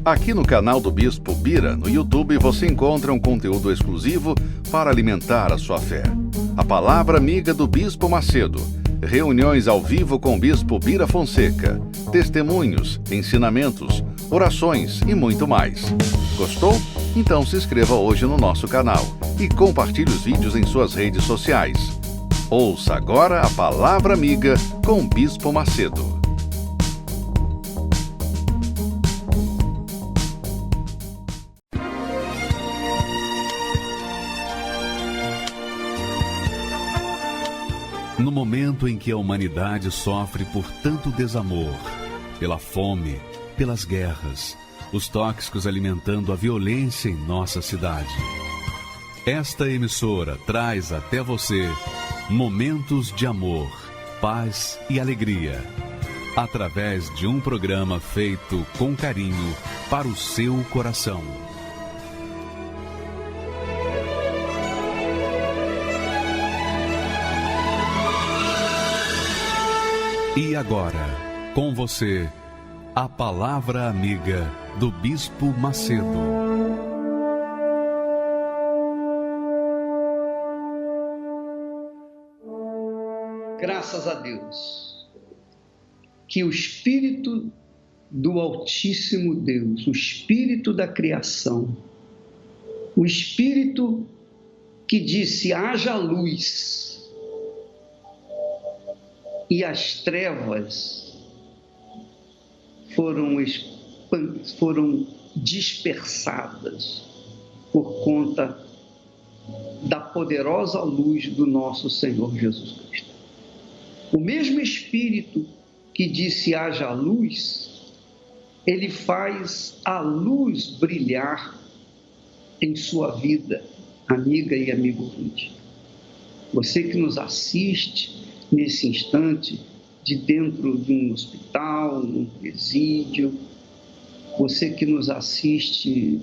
Aqui no canal do Bispo Bira, no YouTube, você encontra um conteúdo exclusivo para alimentar a sua fé. A Palavra Amiga do Bispo Macedo, reuniões ao vivo com o Bispo Bira Fonseca, testemunhos, ensinamentos, orações e muito mais. Gostou? Então se inscreva hoje no nosso canal e compartilhe os vídeos em suas redes sociais. Ouça agora a Palavra Amiga com o Bispo Macedo. No momento em que a humanidade sofre por tanto desamor, pela fome, pelas guerras, os tóxicos alimentando a violência em nossa cidade, esta emissora traz até você momentos de amor, paz e alegria, através de um programa feito com carinho para o seu coração. E agora, com você, a Palavra Amiga do Bispo Macedo. Graças a Deus, que o Espírito do Altíssimo Deus, o Espírito da criação, o Espírito que disse, haja luz, e as trevas foram dispersadas por conta da poderosa luz do nosso Senhor Jesus Cristo. O mesmo Espírito que disse haja luz, ele faz a luz brilhar em sua vida, amiga e amigo ouvinte. Você que nos assiste nesse instante, de dentro de um hospital, num presídio, você que nos assiste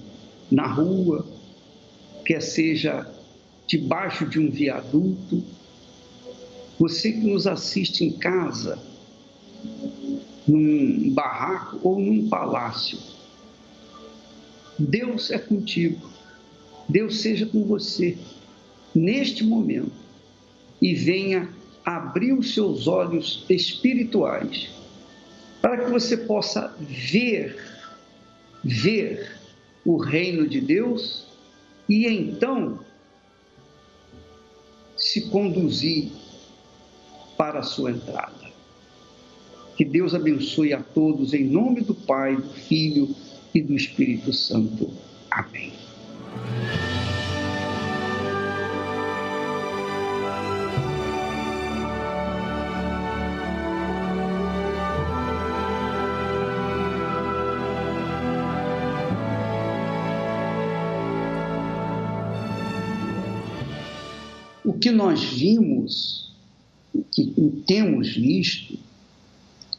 na rua, quer seja debaixo de um viaduto, você que nos assiste em casa, num barraco ou num palácio, Deus é contigo, Deus seja com você neste momento e venha abrir os seus olhos espirituais para que você possa ver o reino de Deus e então se conduzir para a sua entrada. Que Deus abençoe a todos em nome do Pai, do Filho e do Espírito Santo. Amém. O que nós vimos, o que temos visto,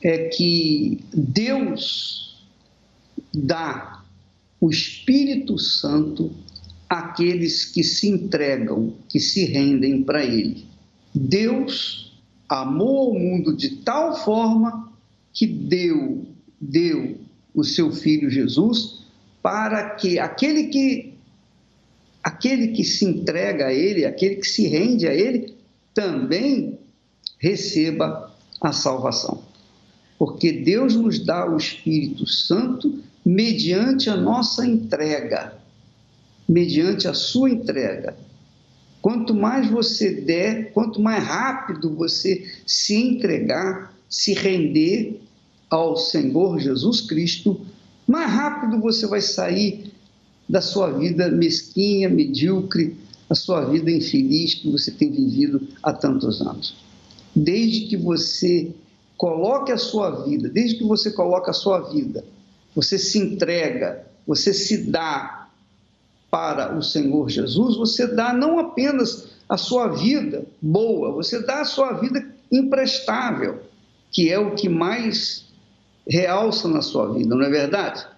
é que Deus dá o Espírito Santo àqueles que se entregam, que se rendem para Ele. Deus amou o mundo de tal forma que deu o seu Filho Jesus para que aquele que se entrega a Ele, aquele que se rende a Ele, também receba a salvação. Porque Deus nos dá o Espírito Santo mediante a nossa entrega, mediante a sua entrega. Quanto mais você der, quanto mais rápido você se entregar, se render ao Senhor Jesus Cristo, mais rápido você vai sair da sua vida mesquinha, medíocre, a sua vida infeliz que você tem vivido há tantos anos. Desde que você coloque a sua vida, você se entrega, você se dá para o Senhor Jesus, você dá não apenas a sua vida boa, você dá a sua vida imprestável, que é o que mais realça na sua vida, não é verdade?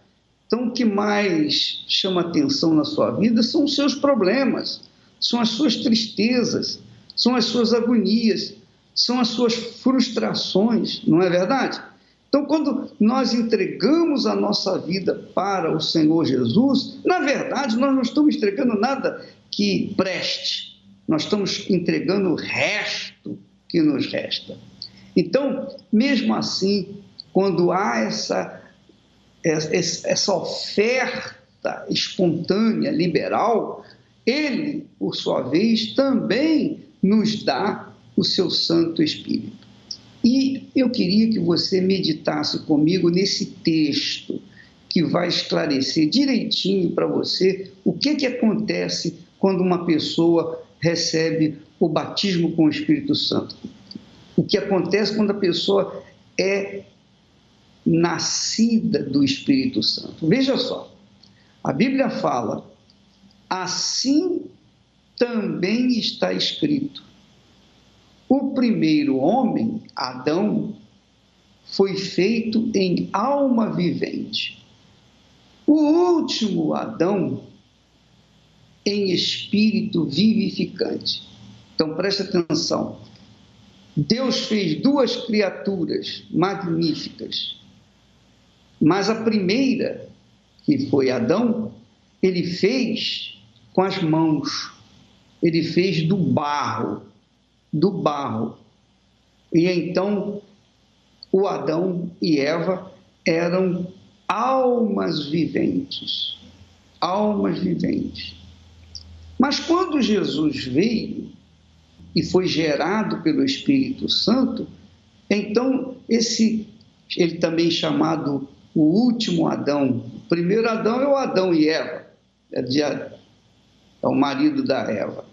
Então, o que mais chama atenção na sua vida são os seus problemas, são as suas tristezas, são as suas agonias, são as suas frustrações, não é verdade? Então, quando nós entregamos a nossa vida para o Senhor Jesus, na verdade, nós não estamos entregando nada que preste, nós estamos entregando o resto que nos resta. Então, mesmo assim, quando há essa oferta espontânea, liberal, Ele, por sua vez, também nos dá o seu Santo Espírito. E eu queria que você meditasse comigo nesse texto, que vai esclarecer direitinho para você o que acontece quando uma pessoa recebe o batismo com o Espírito Santo. O que acontece quando a pessoa é nascida do Espírito Santo. Veja só, a Bíblia fala, assim também está escrito. O primeiro homem, Adão, foi feito em alma vivente. O último Adão, em espírito vivificante. Então, preste atenção. Deus fez duas criaturas magníficas, mas a primeira, que foi Adão, ele fez com as mãos, ele fez do barro. E então, o Adão e Eva eram almas viventes. Mas quando Jesus veio e foi gerado pelo Espírito Santo, então ele também chamado o último Adão. O primeiro Adão é o Adão e Eva, é o marido da Eva.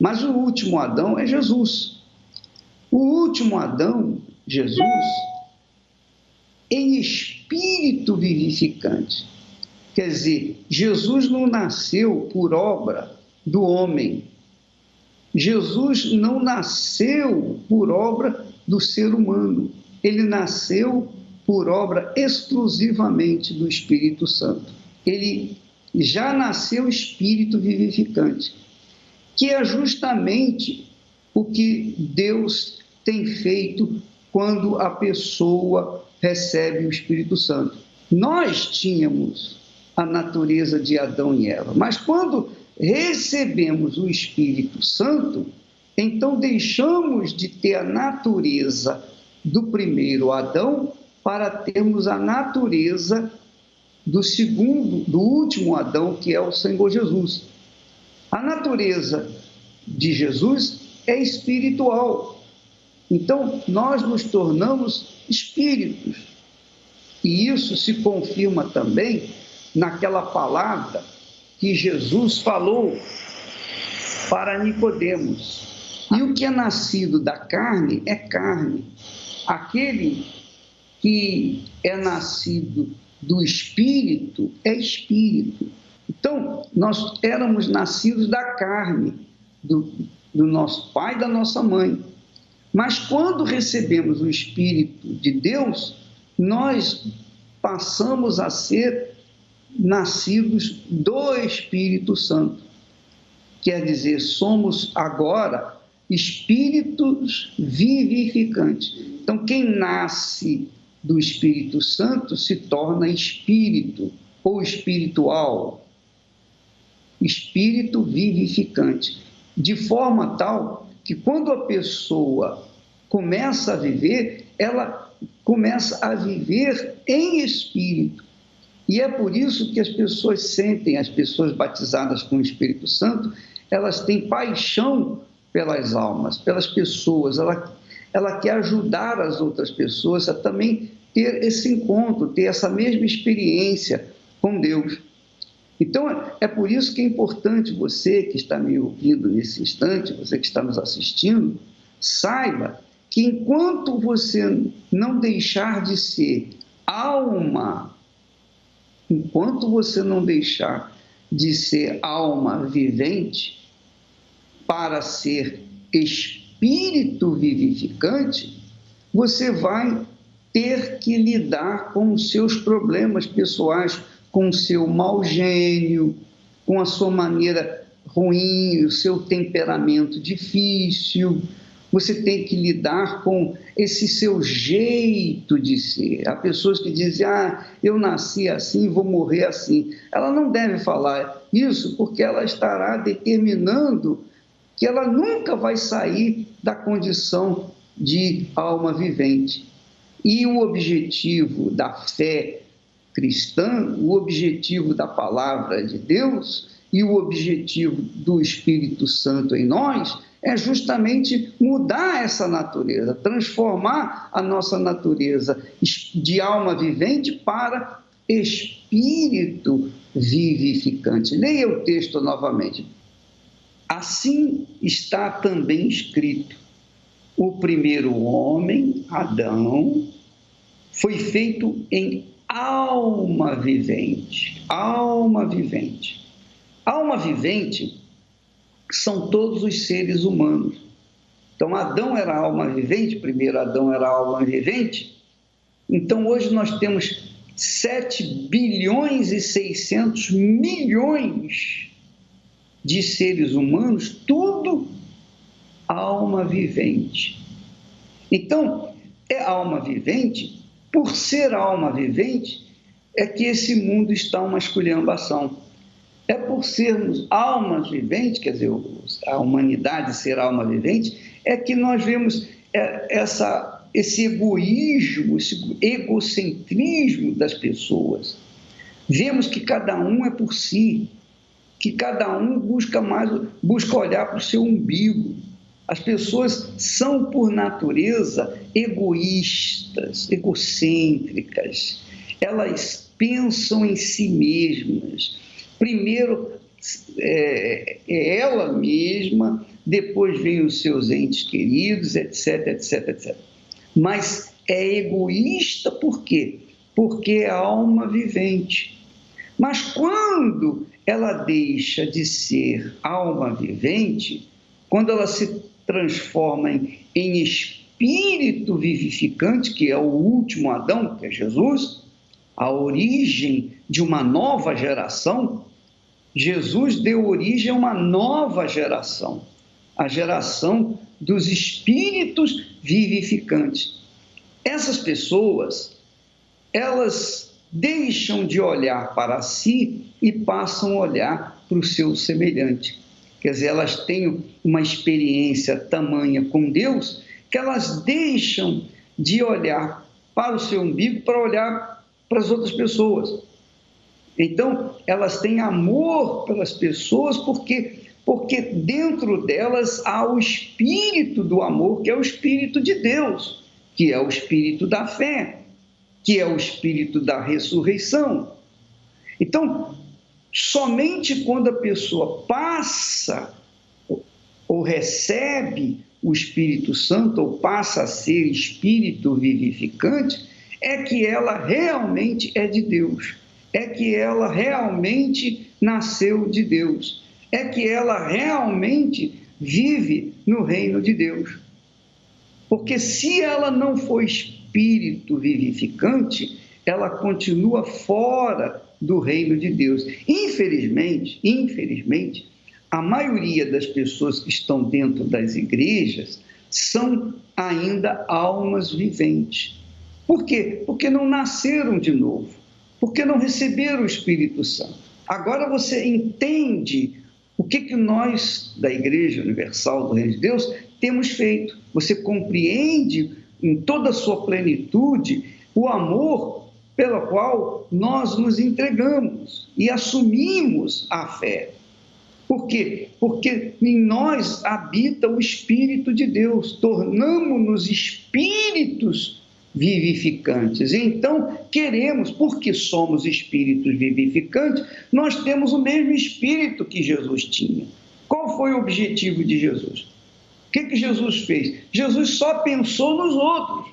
Mas o último Adão é Jesus. O último Adão, Jesus, em espírito vivificante. Quer dizer, Jesus não nasceu por obra do homem. Jesus não nasceu por obra do ser humano. Ele nasceu por obra exclusivamente do Espírito Santo. Ele já nasceu espírito vivificante, que é justamente o que Deus tem feito quando a pessoa recebe o Espírito Santo. Nós tínhamos a natureza de Adão e Eva, mas quando recebemos o Espírito Santo, então deixamos de ter a natureza do primeiro Adão para termos a natureza do último Adão, que é o Senhor Jesus. A natureza de Jesus é espiritual. Então, nós nos tornamos espíritos. E isso se confirma também naquela palavra que Jesus falou para Nicodemos. E o que é nascido da carne é carne. Aquele que é nascido do Espírito é Espírito. Então, nós éramos nascidos da carne, do nosso pai e da nossa mãe. Mas quando recebemos o Espírito de Deus, nós passamos a ser nascidos do Espírito Santo. Quer dizer, somos agora espíritos vivificantes. Então, quem nasce do Espírito Santo se torna espírito ou espiritual, espírito vivificante, de forma tal que quando a pessoa começa a viver, ela começa a viver em espírito. E é por isso que as pessoas sentem, as pessoas batizadas com o Espírito Santo, elas têm paixão pelas almas, pelas pessoas, ela quer ajudar as outras pessoas a também ter esse encontro, ter essa mesma experiência com Deus. Então, é por isso que é importante você que está me ouvindo nesse instante, você que está nos assistindo, saiba que enquanto você não deixar de ser alma, enquanto você não deixar de ser alma vivente para ser espírito vivificante, você vai ter que lidar com os seus problemas pessoais, com o seu mau gênio, com a sua maneira ruim, o seu temperamento difícil, você tem que lidar com esse seu jeito de ser. Há pessoas que dizem, eu nasci assim, vou morrer assim. Ela não deve falar isso, porque ela estará determinando que ela nunca vai sair da condição de alma vivente. E o objetivo da fé cristã, o objetivo da palavra de Deus e o objetivo do Espírito Santo em nós é justamente mudar essa natureza, transformar a nossa natureza de alma vivente para espírito vivificante. Leia o texto novamente. Assim está também escrito: o primeiro homem, Adão, foi feito em alma vivente. Alma vivente. Alma vivente são todos os seres humanos. Então, Adão era alma vivente, primeiro Adão era alma vivente. Então, hoje nós temos 7 bilhões e 600 milhões de seres humanos, tudo alma vivente. Então, é alma vivente, por ser alma vivente, é que esse mundo está uma esculhambação. É por sermos almas viventes, quer dizer, a humanidade ser alma vivente, é que nós vemos esse egoísmo, esse egocentrismo das pessoas. Vemos que cada um é por si, que cada um busca olhar para o seu umbigo. As pessoas são, por natureza, egoístas, egocêntricas. Elas pensam em si mesmas. Primeiro é ela mesma, depois vem os seus entes queridos, etc, etc, etc. Mas é egoísta por quê? Porque é alma vivente. Mas quando ela deixa de ser alma vivente, quando ela se transforma em espírito vivificante, que é o último Adão, que é Jesus, a origem de uma nova geração, Jesus deu origem a uma nova geração, a geração dos espíritos vivificantes. Essas pessoas, elas deixam de olhar para si e passam a olhar para o seu semelhante. Quer dizer, elas têm uma experiência tamanha com Deus que elas deixam de olhar para o seu umbigo para olhar para as outras pessoas. Então, elas têm amor pelas pessoas porque dentro delas há o espírito do amor, que é o espírito de Deus, que é o espírito da fé, que é o espírito da ressurreição. Então, somente quando a pessoa passa ou recebe o Espírito Santo, ou passa a ser espírito vivificante, é que ela realmente é de Deus, é que ela realmente nasceu de Deus, é que ela realmente vive no reino de Deus. Porque se ela não for espírito vivificante, ela continua fora do reino de Deus. Infelizmente, a maioria das pessoas que estão dentro das igrejas são ainda almas viventes. Por quê? Porque não nasceram de novo, porque não receberam o Espírito Santo. Agora você entende o que nós, da Igreja Universal do Reino de Deus, temos feito. Você compreende em toda a sua plenitude o amor pelo qual nós nos entregamos e assumimos a fé. Por quê? Porque em nós habita o Espírito de Deus, tornamo-nos espíritos vivificantes. Então, queremos, porque somos espíritos vivificantes, nós temos o mesmo espírito que Jesus tinha. Qual foi o objetivo de Jesus? O que Jesus fez? Jesus só pensou nos outros.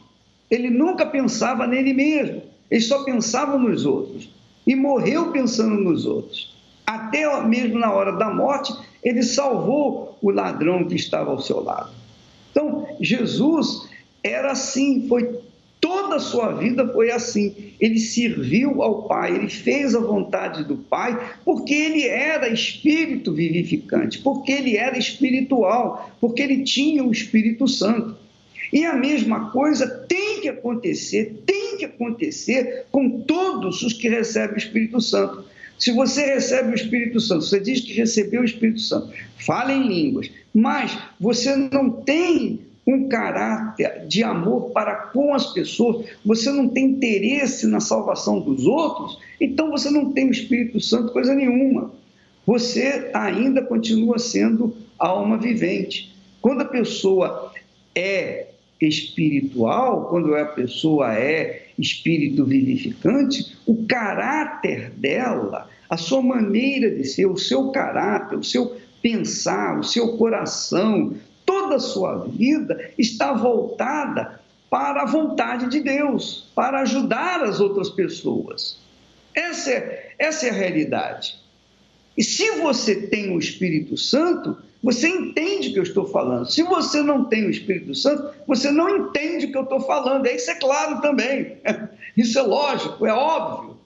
Ele nunca pensava nele mesmo. Ele só pensava nos outros. E morreu pensando nos outros. Até mesmo na hora da morte, ele salvou o ladrão que estava ao seu lado. Então, Jesus era assim, foi Toda a sua vida foi assim. Ele serviu ao Pai, ele fez a vontade do Pai, porque ele era espírito vivificante, porque ele era espiritual, porque ele tinha o Espírito Santo. E a mesma coisa tem que acontecer com todos os que recebem o Espírito Santo. Se você recebe o Espírito Santo, você diz que recebeu o Espírito Santo, fala em línguas, mas você não tem um caráter de amor para com as pessoas, você não tem interesse na salvação dos outros, então você não tem o Espírito Santo coisa nenhuma. Você ainda continua sendo alma vivente. Quando a pessoa é espiritual, quando a pessoa é espírito vivificante, o caráter dela, a sua maneira de ser, o seu caráter, o seu pensar, o seu coração, toda a sua vida está voltada para a vontade de Deus, para ajudar as outras pessoas. Essa é a realidade. E se você tem o Espírito Santo, você entende o que eu estou falando. Se você não tem o Espírito Santo, você não entende o que eu estou falando. Isso é claro também. Isso é lógico, é óbvio.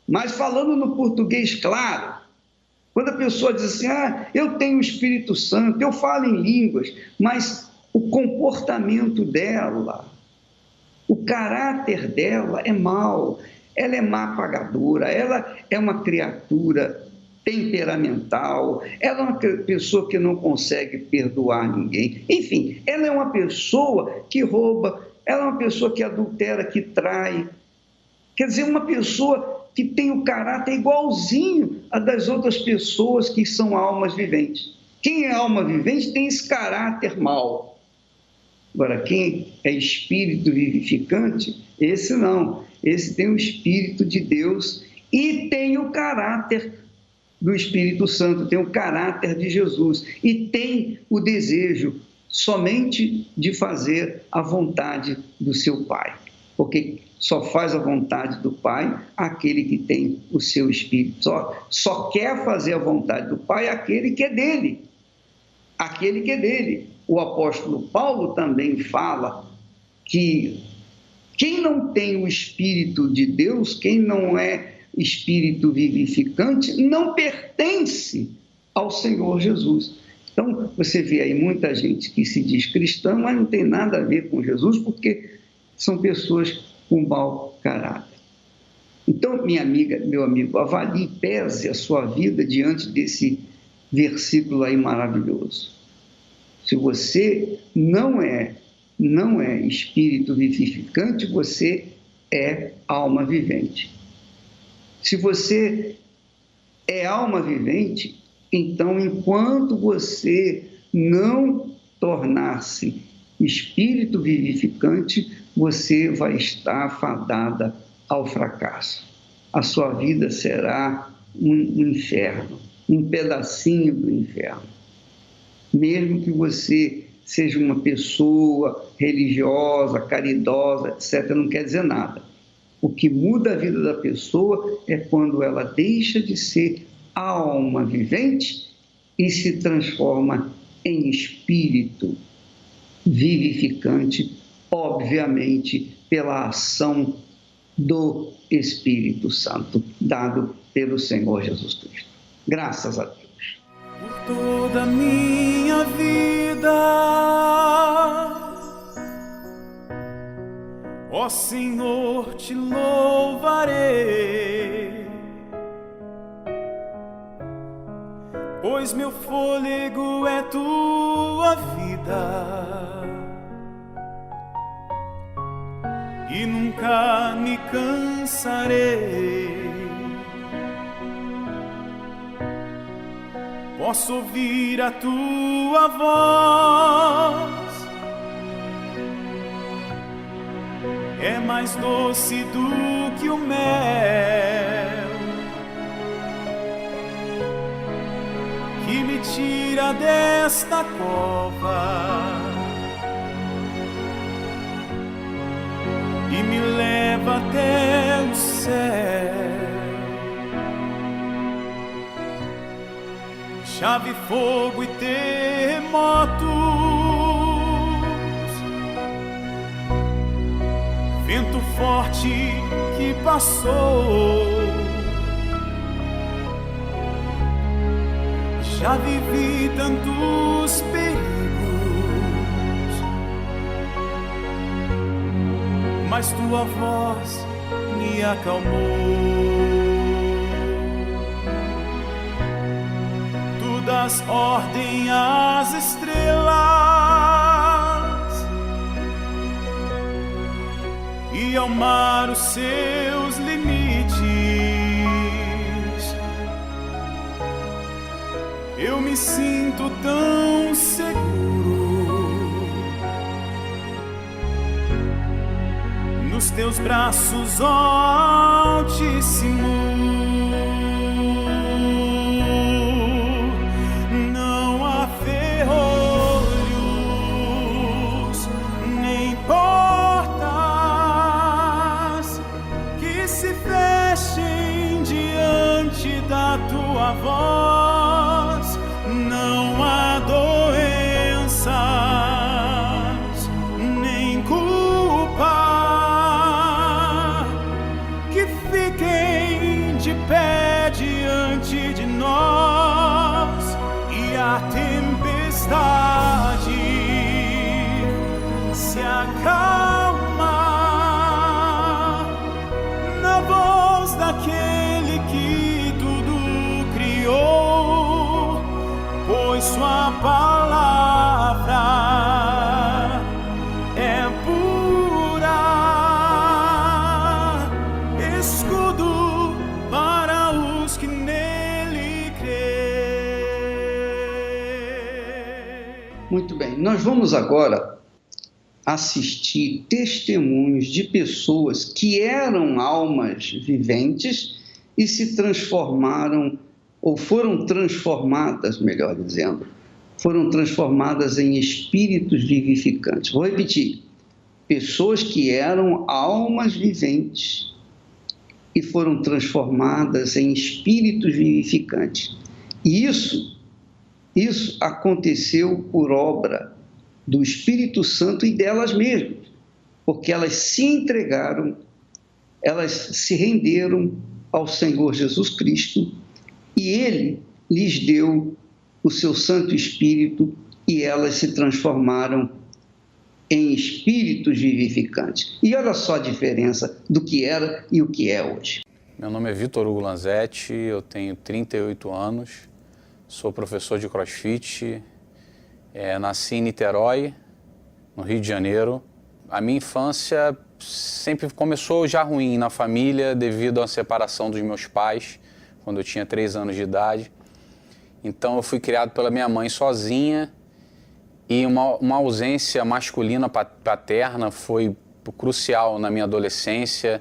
Mas falando no português claro, quando a pessoa diz assim, eu tenho o Espírito Santo, eu falo em línguas, mas o comportamento dela, o caráter dela é mau, ela é má pagadora, ela é uma criatura temperamental, ela é uma pessoa que não consegue perdoar ninguém, enfim, ela é uma pessoa que rouba, ela é uma pessoa que adultera, que trai, quer dizer, uma pessoa que tem o caráter igualzinho a das outras pessoas que são almas viventes. Quem é alma vivente tem esse caráter mau. Agora, quem é espírito vivificante, esse não. Esse tem o Espírito de Deus e tem o caráter do Espírito Santo, tem o caráter de Jesus e tem o desejo somente de fazer a vontade do seu Pai. Porque só faz a vontade do Pai aquele que tem o seu Espírito. Só quer fazer a vontade do Pai aquele que é dele. Aquele que é dele. O apóstolo Paulo também fala que quem não tem o Espírito de Deus, quem não é espírito vivificante, não pertence ao Senhor Jesus. Então, você vê aí muita gente que se diz cristã, mas não tem nada a ver com Jesus, porque são pessoas com mau caráter. Então, minha amiga, meu amigo, avalie, pese a sua vida diante desse versículo aí maravilhoso. Se você não é espírito vivificante, você é alma vivente. Se você é alma vivente, então, enquanto você não tornar-se espírito vivificante, você vai estar fadada ao fracasso. A sua vida será um inferno, um pedacinho do inferno. Mesmo que você seja uma pessoa religiosa, caridosa, etc., não quer dizer nada. O que muda a vida da pessoa é quando ela deixa de ser alma vivente e se transforma em espírito vivificante, obviamente pela ação do Espírito Santo, dado pelo Senhor Jesus Cristo. Graças a Deus. Por toda a minha vida, ó Senhor, te louvarei, pois meu fôlego é tua vida e nunca me cansarei. Posso ouvir a tua voz, é mais doce do que o mel, que me tira desta cova e me leva até o céu. Chave, fogo e terremotos, vento vento forte que passou. Já vivi tantos perigos, mas tua voz me acalmou. Tu das ordem às estrelas e ao mar os seus limites. Eu me sinto tão seguro nos teus braços, ó Altíssimo. Não há ferrolhos nem portas que se fechem diante da tua voz. Não há doenças nem culpa que fiquem de pé diante de nós, e a tempestade se acalma na voz daquele que tudo criou, pois sua palavra é pura, escudo para os que nele creem. Muito bem, nós vamos agora assistir testemunhos de pessoas que eram almas viventes e se transformaram, ou foram transformadas, melhor dizendo, foram transformadas em espíritos vivificantes. Vou repetir: pessoas que eram almas viventes e foram transformadas em espíritos vivificantes. E isso aconteceu por obra do Espírito Santo e delas mesmas, porque elas se entregaram, elas se renderam ao Senhor Jesus Cristo, e Ele lhes deu o seu Santo Espírito, e elas se transformaram em espíritos vivificantes. E olha só a diferença do que era e o que é hoje. Meu nome é Vitor Hugo Lanzetti, eu tenho 38 anos, sou professor de CrossFit, nasci em Niterói, no Rio de Janeiro. A minha infância sempre começou já ruim na família devido à separação dos meus pais, quando eu tinha 3 anos de idade. Então eu fui criado pela minha mãe sozinha, e uma ausência masculina paterna foi crucial na minha adolescência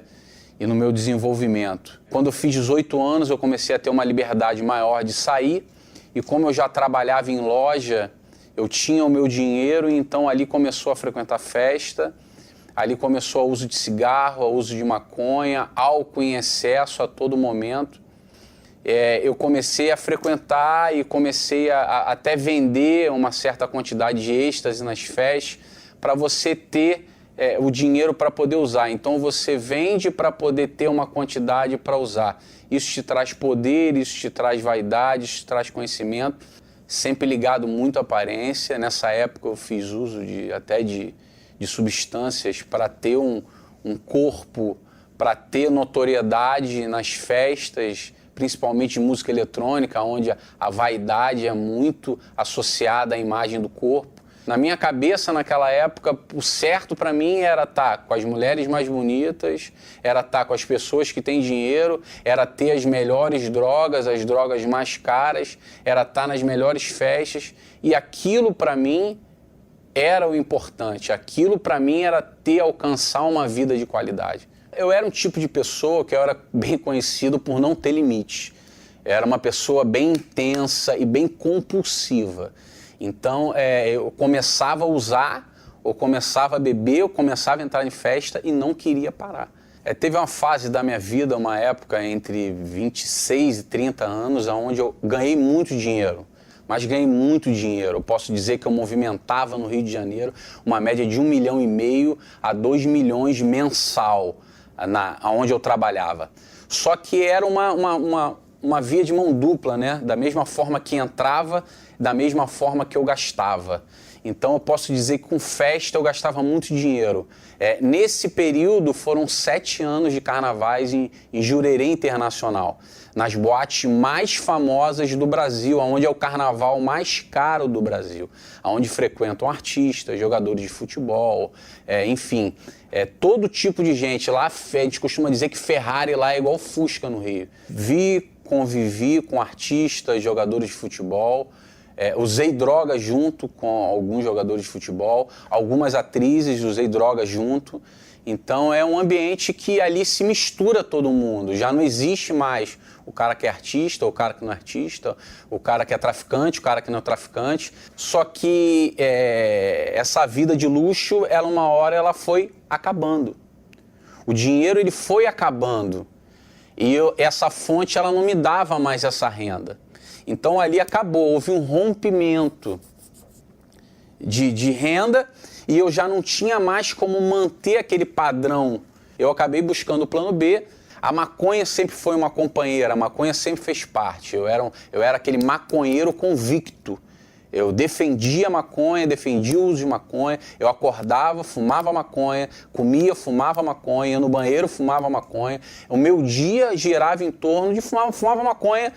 e no meu desenvolvimento. Quando eu fiz 18 anos, eu comecei a ter uma liberdade maior de sair, e como eu já trabalhava em loja, eu tinha o meu dinheiro, e então ali começou a frequentar festa, ali começou o uso de cigarro, o uso de maconha, álcool em excesso a todo momento. Eu comecei a frequentar e comecei a até vender uma certa quantidade de êxtase nas festas para você ter o dinheiro para poder usar. Então você vende para poder ter uma quantidade para usar. Isso te traz poder, isso te traz vaidade, isso te traz conhecimento, sempre ligado muito à aparência. Nessa época eu fiz uso até de substâncias para ter um corpo, para ter notoriedade nas festas, principalmente música eletrônica, onde a vaidade é muito associada à imagem do corpo. Na minha cabeça, naquela época, o certo para mim era estar com as mulheres mais bonitas, era estar com as pessoas que têm dinheiro, era ter as melhores drogas, as drogas mais caras, era estar nas melhores festas, e aquilo para mim era o importante, aquilo para mim era alcançar uma vida de qualidade. Eu era um tipo de pessoa que eu era bem conhecido por não ter limites. Era uma pessoa bem intensa e bem compulsiva. Então, eu começava a usar, ou começava a beber, ou começava a entrar em festa e não queria parar. Teve uma fase da minha vida, uma época entre 26 e 30 anos, onde eu ganhei muito dinheiro. mas ganhei muito dinheiro. Eu posso dizer que eu movimentava no Rio de Janeiro uma média de 1,5 milhão a 2 milhões mensal, onde eu trabalhava. Só que era uma via de mão dupla, né? Da mesma forma que entrava, da mesma forma que eu gastava. Então eu posso dizer que com festa eu gastava muito dinheiro. Nesse período foram 7 anos de carnavais em Jurerê Internacional, nas boates mais famosas do Brasil, onde é o carnaval mais caro do Brasil, onde frequentam artistas, jogadores de futebol, enfim, todo tipo de gente. Lá a gente costuma dizer que Ferrari lá é igual Fusca no Rio. Convivi com artistas, jogadores de futebol, usei droga junto com alguns jogadores de futebol, algumas atrizes usei droga junto. Então é um ambiente que ali se mistura todo mundo, já não existe mais o cara que é artista, o cara que não é artista, o cara que é traficante, o cara que não é traficante. Só que essa vida de luxo, uma hora ela foi acabando. O dinheiro ele foi acabando e essa fonte ela não me dava mais essa renda. Então ali acabou, houve um rompimento de renda e eu já não tinha mais como manter aquele padrão. Eu acabei buscando o plano B. A maconha sempre foi uma companheira, a maconha sempre fez parte. Eu era aquele maconheiro convicto. Eu defendia a maconha, defendia o uso de maconha, eu acordava, fumava maconha, comia, fumava maconha, ia no banheiro, fumava maconha. O meu dia girava em torno de fumava maconha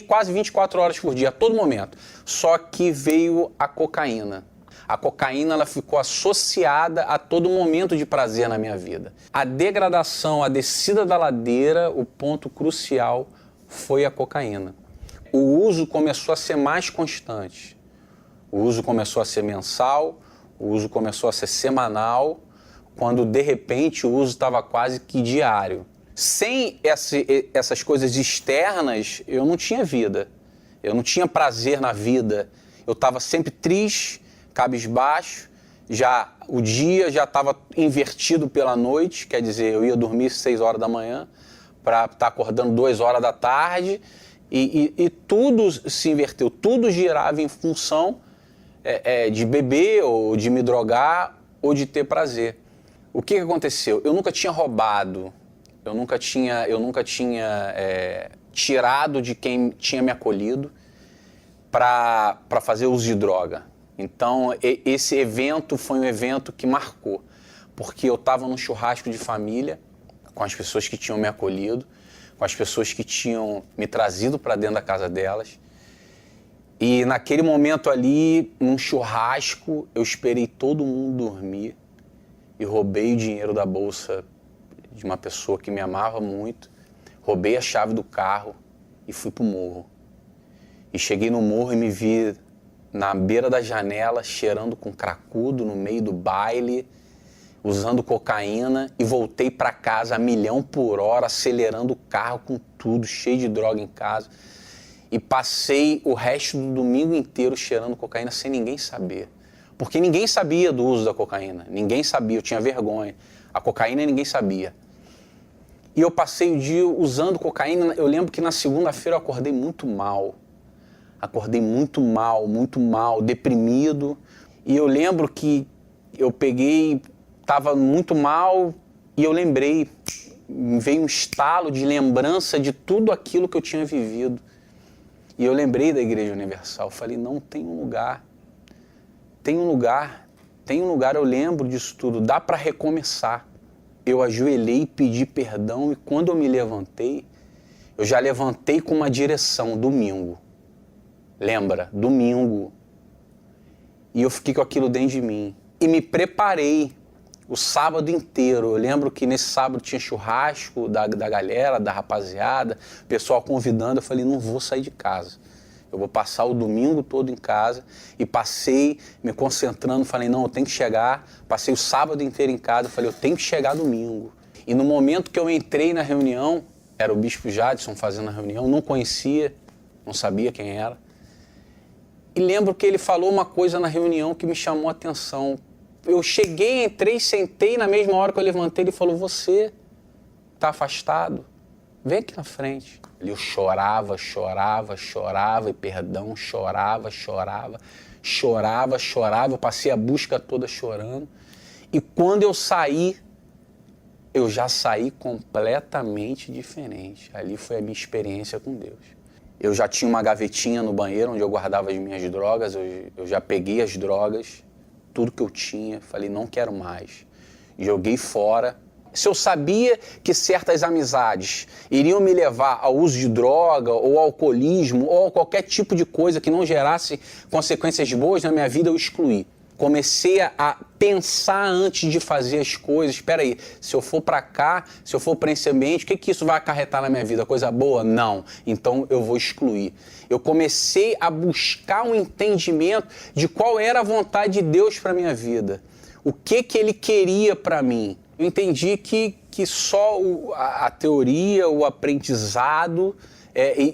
quase 24 horas por dia, a todo momento. Só que veio a cocaína. A cocaína ela ficou associada a todo momento de prazer na minha vida. A degradação, a descida da ladeira, o ponto crucial foi a cocaína. O uso começou a ser mais constante. O uso começou a ser mensal, o uso começou a ser semanal, quando de repente o uso estava quase que diário. Sem essas coisas externas, eu não tinha vida. Eu não tinha prazer na vida. Eu estava sempre triste, cabisbaixo, o dia já estava invertido pela noite, quer dizer, eu ia dormir 6 horas da manhã para estar acordando 2 horas da tarde e tudo se inverteu, tudo girava em função de beber ou de me drogar ou de ter prazer. O que aconteceu? Eu nunca tinha roubado, eu nunca tinha tirado de quem tinha me acolhido para fazer uso de droga. Então, esse evento foi um evento que marcou, porque eu estava num churrasco de família, com as pessoas que tinham me acolhido, com as pessoas que tinham me trazido para dentro da casa delas. E naquele momento ali, num churrasco, eu esperei todo mundo dormir e roubei o dinheiro da bolsa de uma pessoa que me amava muito, roubei a chave do carro e fui pro morro. E cheguei no morro e me vi na beira da janela, cheirando com cracudo no meio do baile, usando cocaína, e voltei para casa a 1.000 por hora, acelerando o carro com tudo, cheio de droga em casa. E passei o resto do domingo inteiro cheirando cocaína sem ninguém saber. Porque ninguém sabia do uso da cocaína, ninguém sabia, eu tinha vergonha. A cocaína ninguém sabia. E eu passei o dia usando cocaína. Eu lembro que na segunda-feira eu acordei muito mal. Muito mal, deprimido. E eu lembro que eu estava muito mal e eu lembrei, veio um estalo de lembrança de tudo aquilo que eu tinha vivido. E eu lembrei da Igreja Universal. Eu falei, não, tem um lugar, eu lembro disso tudo, dá para recomeçar. Eu ajoelhei e pedi perdão e quando eu me levantei, eu já levantei com uma direção, domingo. Lembra? Domingo. E eu fiquei com aquilo dentro de mim. E me preparei o sábado inteiro. Eu lembro que nesse sábado tinha churrasco da galera, da rapaziada, pessoal convidando. Eu falei, não vou sair de casa. Eu vou passar o domingo todo em casa. E passei me concentrando, falei, não, eu tenho que chegar. Passei o sábado inteiro em casa, eu falei, eu tenho que chegar domingo. E no momento que eu entrei na reunião, era o Bispo Jadson fazendo a reunião, não conhecia, não sabia quem era. E lembro que ele falou uma coisa na reunião que me chamou a atenção. Eu cheguei, entrei, sentei, na mesma hora que eu levantei, ele falou, você está afastado? vem aqui na frente. Ali eu chorava, e perdão, chorava. Eu passei a busca toda chorando. E quando eu saí, eu já saí completamente diferente. Ali foi a minha experiência com Deus. Eu já tinha uma gavetinha no banheiro onde eu guardava as minhas drogas, eu já peguei as drogas, tudo que eu tinha, falei, não quero mais. Joguei fora. Se eu sabia que certas amizades iriam me levar ao uso de droga, ou ao alcoolismo, ou a qualquer tipo de coisa que não gerasse consequências boas na minha vida, eu excluí. Comecei a pensar antes de fazer as coisas. Espera aí, se eu for para cá, se eu for para esse ambiente, o que isso vai acarretar na minha vida? Coisa boa? Não. Então eu vou excluir. Eu comecei a buscar um entendimento de qual era a vontade de Deus para minha vida. O que Ele queria para mim. Eu entendi que só a teoria, o aprendizado,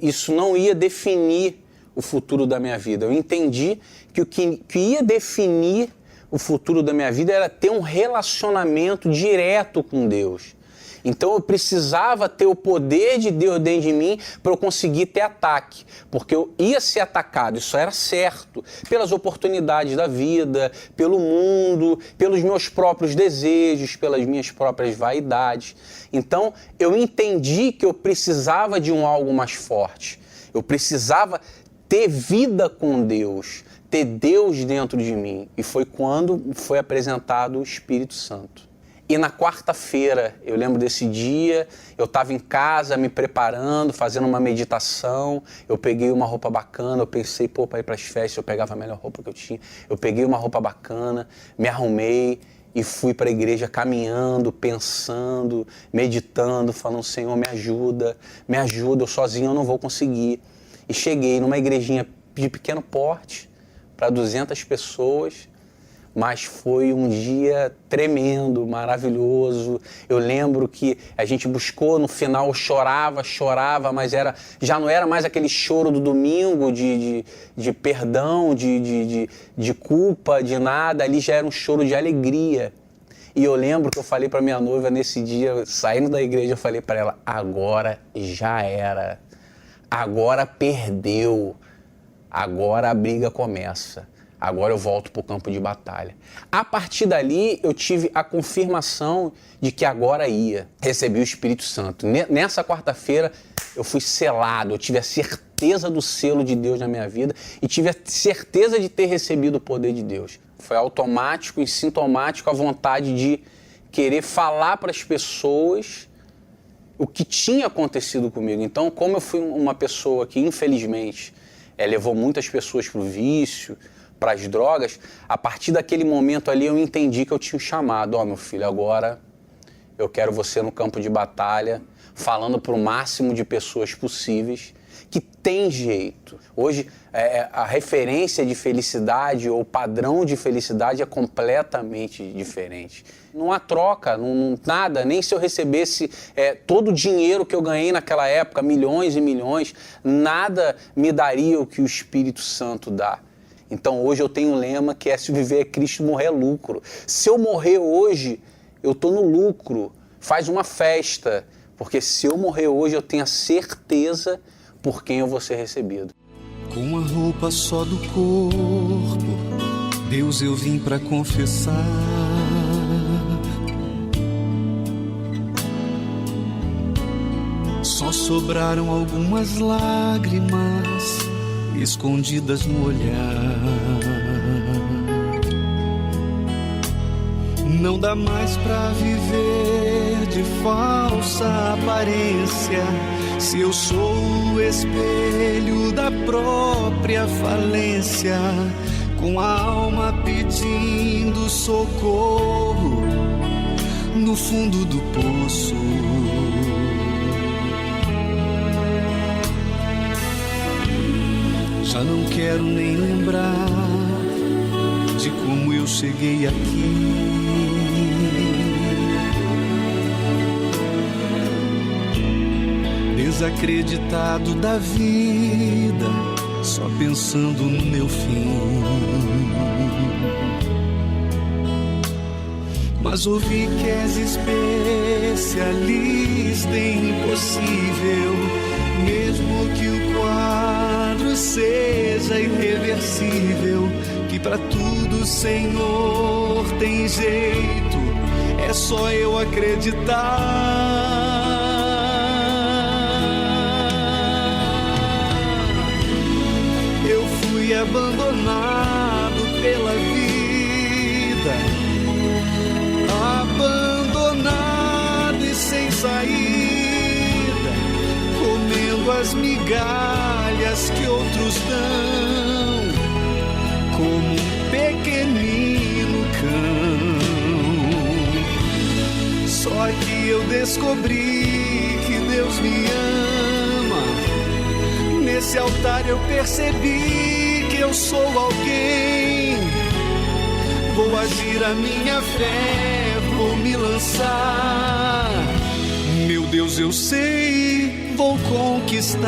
isso não ia definir o futuro da minha vida. Eu entendi que o que ia definir o futuro da minha vida era ter um relacionamento direto com Deus. Então eu precisava ter o poder de Deus dentro de mim para eu conseguir ter ataque, porque eu ia ser atacado, isso era certo, pelas oportunidades da vida, pelo mundo, pelos meus próprios desejos, pelas minhas próprias vaidades. Então eu entendi que eu precisava de algo mais forte, eu precisava ter vida com Deus, ter Deus dentro de mim. E foi quando foi apresentado o Espírito Santo. E na quarta-feira, eu lembro desse dia, eu estava em casa me preparando, fazendo uma meditação, eu peguei uma roupa bacana, eu pensei, para ir para as festas eu pegava a melhor roupa que eu tinha, eu peguei uma roupa bacana, me arrumei e fui para a igreja caminhando, pensando, meditando, falando, Senhor, me ajuda, eu sozinho eu não vou conseguir. E cheguei numa igrejinha de pequeno porte, para 200 pessoas, mas foi um dia tremendo, maravilhoso. Eu lembro que a gente buscou, no final eu chorava, mas já não era mais aquele choro do domingo de perdão, de culpa, de nada, ali já era um choro de alegria. E eu lembro que eu falei para minha noiva nesse dia, saindo da igreja, eu falei para ela, agora já era, agora perdeu, agora a briga começa. Agora eu volto para o campo de batalha. A partir dali, eu tive a confirmação de que agora ia. Recebi o Espírito Santo. Nessa quarta-feira, eu fui selado. Eu tive a certeza do selo de Deus na minha vida e tive a certeza de ter recebido o poder de Deus. Foi automático e sintomático a vontade de querer falar para as pessoas o que tinha acontecido comigo. Então, como eu fui uma pessoa que, infelizmente, levou muitas pessoas para o vício, para as drogas, a partir daquele momento ali eu entendi que eu tinha um chamado. Meu filho, agora eu quero você no campo de batalha, falando para o máximo de pessoas possíveis, que tem jeito. Hoje, a referência de felicidade ou padrão de felicidade é completamente diferente. Não há troca, nada, nem se eu recebesse todo o dinheiro que eu ganhei naquela época, milhões e milhões, nada me daria o que o Espírito Santo dá. Então hoje eu tenho um lema que é: se viver é Cristo, morrer é lucro. Se eu morrer hoje, eu estou no lucro. Faz uma festa, porque se eu morrer hoje, eu tenho a certeza por quem eu vou ser recebido. Com a roupa só do corpo, Deus eu vim pra confessar. Só sobraram algumas lágrimas escondidas no olhar. Não dá mais pra viver de falsa aparência, se eu sou o espelho da própria falência, com a alma pedindo socorro no fundo do poço. Já não quero nem lembrar de como eu cheguei aqui. Desacreditado da vida, só pensando no meu fim. Mas ouvi que és especialista em impossível, mesmo que o quadro seja irreversível, que pra tudo, Senhor, tem jeito, é só eu acreditar. Eu fui abandonado pela vida, abandonado e sem saída, comendo as migalhas que outros dão, como um pequenino cão. Só que eu descobri que Deus me ama. Nesse altar eu percebi que eu sou alguém. Vou agir a minha fé, vou me lançar. Meu Deus, eu sei, vou conquistar.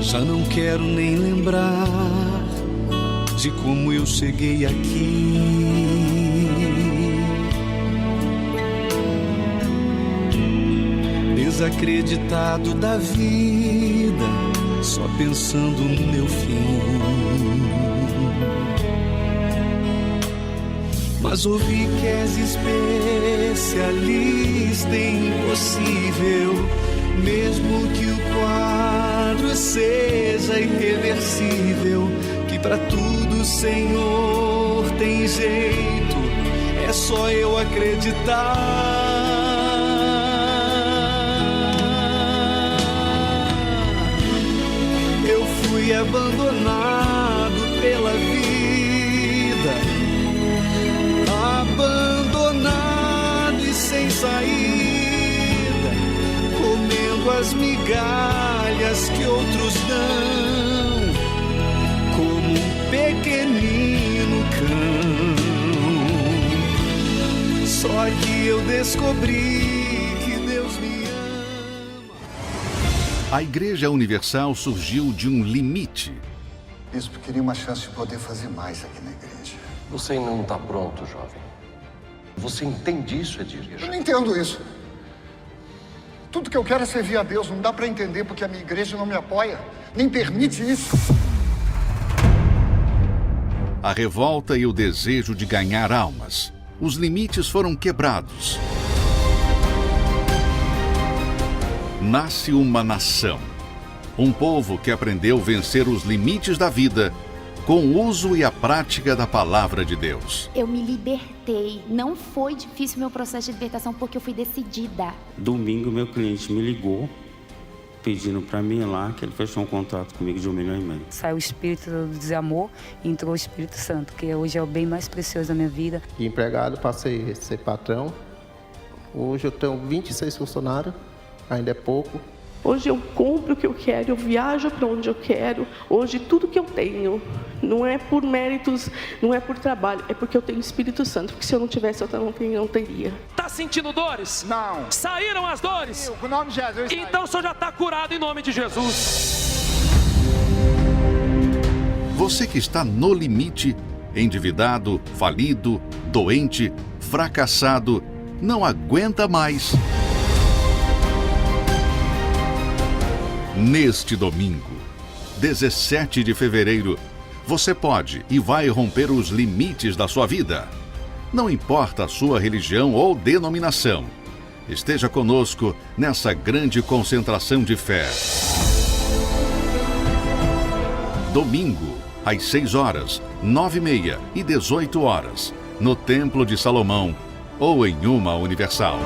Já não quero nem lembrar de como eu cheguei aqui. Desacreditado da vida, só pensando no meu fim. Mas ouvi que és especialista em impossível, mesmo que o quadro seja irreversível, que pra tudo, Senhor, tem jeito, é só eu acreditar. Eu fui abandonado pela vida, abandonado e sem saída, comendo as migalhas que outros dão, como um pequenino cão. Só que eu descobri que Deus me ama. A Igreja Universal surgiu de um limite. Bispo, queria uma chance de poder fazer mais aqui na igreja. Você ainda não está pronto, jovem. Você entende isso, Edir? Eu não entendo isso. Tudo que eu quero é servir a Deus. Não dá para entender porque a minha igreja não me apoia, nem permite isso. A revolta e o desejo de ganhar almas. Os limites foram quebrados. Nasce uma nação. Um povo que aprendeu a vencer os limites da vida com o uso e a prática da palavra de Deus. Eu me libertei. Não foi difícil meu processo de libertação porque eu fui decidida. Domingo, meu cliente me ligou pedindo para mim ir lá, que ele fechou um contrato comigo de 1,5 milhão. Saiu o espírito do desamor e entrou o Espírito Santo, que hoje é o bem mais precioso da minha vida. De empregado, passei a ser patrão. Hoje eu tenho 26 funcionários, ainda é pouco. Hoje eu compro o que eu quero, eu viajo para onde eu quero. Hoje tudo que eu tenho não é por méritos, não é por trabalho, é porque eu tenho o Espírito Santo. Porque se eu não tivesse, eu não teria. Tá sentindo dores? Não. Saíram as dores? O nome de Jesus. Então o senhor já está curado em nome de Jesus. Você que está no limite, endividado, falido, doente, fracassado, não aguenta mais. Neste domingo, 17 de fevereiro, você pode e vai romper os limites da sua vida. Não importa a sua religião ou denominação. Esteja conosco nessa grande concentração de fé. Domingo, às 6 horas, 9h30 e 18 horas, no Templo de Salomão ou em uma Universal.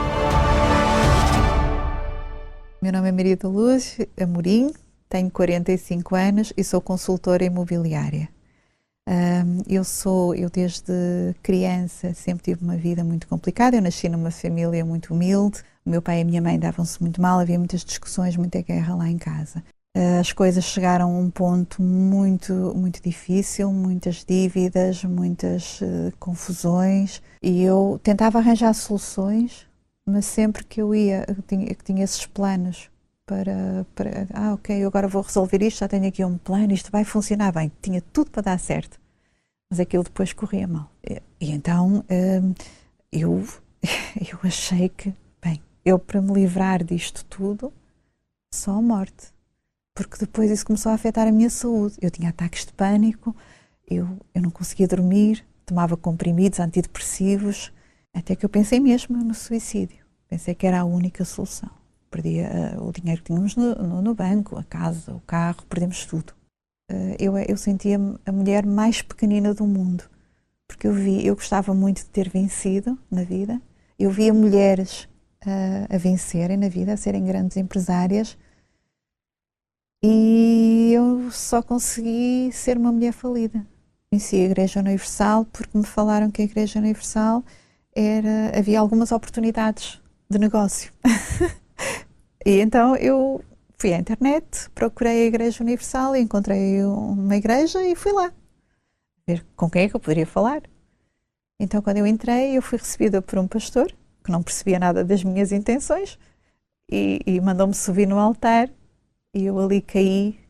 Meu nome é Maria da Luz Amorim, tenho 45 anos e sou consultora imobiliária. Eu desde criança sempre tive uma vida muito complicada. Eu nasci numa família muito humilde. O meu pai e a minha mãe davam-se muito mal, havia muitas discussões, muita guerra lá em casa. As coisas chegaram a um ponto muito, muito difícil, muitas dívidas, muitas confusões, e eu tentava arranjar soluções, mas sempre que eu tinha esses planos ok, eu agora vou resolver isto, já tenho aqui um plano, isto vai funcionar bem. Tinha tudo para dar certo, mas aquilo depois corria mal. E então eu achei que, bem, eu para me livrar disto tudo, só a morte. Porque depois isso começou a afetar a minha saúde. Eu tinha ataques de pânico, eu não conseguia dormir, tomava comprimidos antidepressivos, até que eu pensei mesmo no suicídio. Pensei que era a única solução. Perdia o dinheiro que tínhamos no banco, a casa, o carro, perdemos tudo. Eu sentia-me a mulher mais pequenina do mundo, porque eu gostava muito de ter vencido na vida. Eu via mulheres a vencerem na vida, a serem grandes empresárias, e eu só consegui ser uma mulher falida. Conheci a Igreja Universal porque me falaram que a Igreja Universal havia algumas oportunidades de negócio. E então eu fui à internet, procurei a Igreja Universal, encontrei uma igreja e fui lá ver com quem é que eu poderia falar. Então quando eu entrei, eu fui recebida por um pastor que não percebia nada das minhas intenções e mandou-me subir no altar, e eu ali caí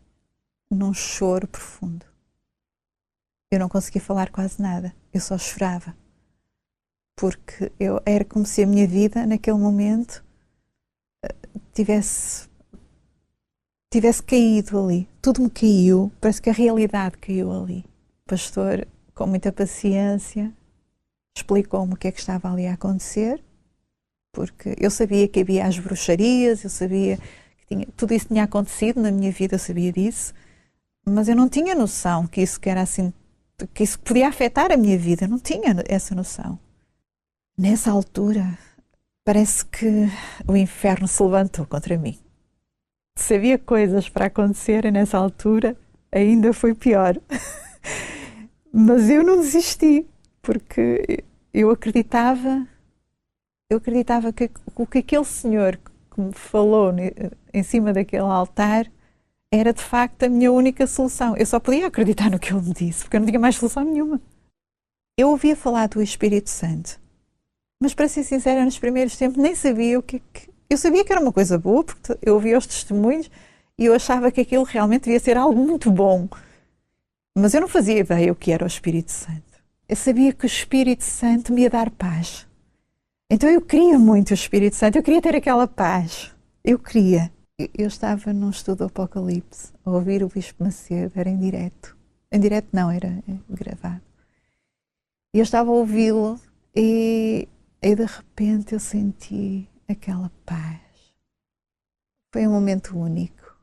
num choro profundo. Eu não conseguia falar quase nada, eu só chorava, porque era como se a minha vida naquele momento tivesse caído ali. Tudo me caiu, parece que a realidade caiu ali. O pastor, com muita paciência, explicou-me o que é que estava ali a acontecer, porque eu sabia que havia as bruxarias, eu sabia que tudo isso tinha acontecido na minha vida, eu sabia disso, mas eu não tinha noção que isso podia afetar a minha vida, eu não tinha essa noção. Nessa altura, parece que o inferno se levantou contra mim. Se havia coisas para acontecerem nessa altura, ainda foi pior. Mas eu não desisti, porque eu acreditava que o que aquele senhor que me falou em cima daquele altar era de facto a minha única solução. Eu só podia acreditar no que ele me disse, porque eu não tinha mais solução nenhuma. Eu ouvia falar do Espírito Santo, mas para ser sincera, nos primeiros tempos nem sabia o que... Eu sabia que era uma coisa boa, porque eu ouvia os testemunhos e eu achava que aquilo realmente devia ser algo muito bom. Mas eu não fazia ideia o que era o Espírito Santo. Eu sabia que o Espírito Santo me ia dar paz. Então eu queria muito o Espírito Santo, eu queria ter aquela paz. Eu queria. Eu estava num estudo do Apocalipse, a ouvir o Bispo Macedo, era em direto. Em direto não, era gravado. E eu estava a ouvi-lo e de repente eu senti aquela paz. Foi um momento único.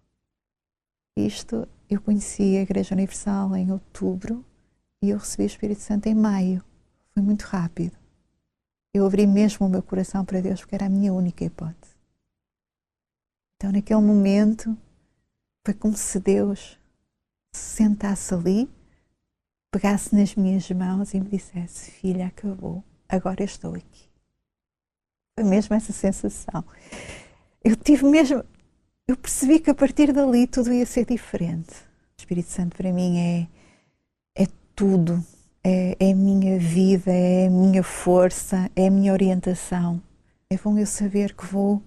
Eu conheci a Igreja Universal em outubro e eu recebi o Espírito Santo em maio. Foi muito rápido. Eu abri mesmo o meu coração para Deus, porque era a minha única hipótese. Então, naquele momento, foi como se Deus se sentasse ali, pegasse nas minhas mãos e me dissesse: filha, acabou, agora eu estou aqui. Foi mesmo essa sensação. Eu percebi que a partir dali tudo ia ser diferente. O Espírito Santo para mim é tudo. É a minha vida, é a minha força, é a minha orientação. É bom eu saber que vou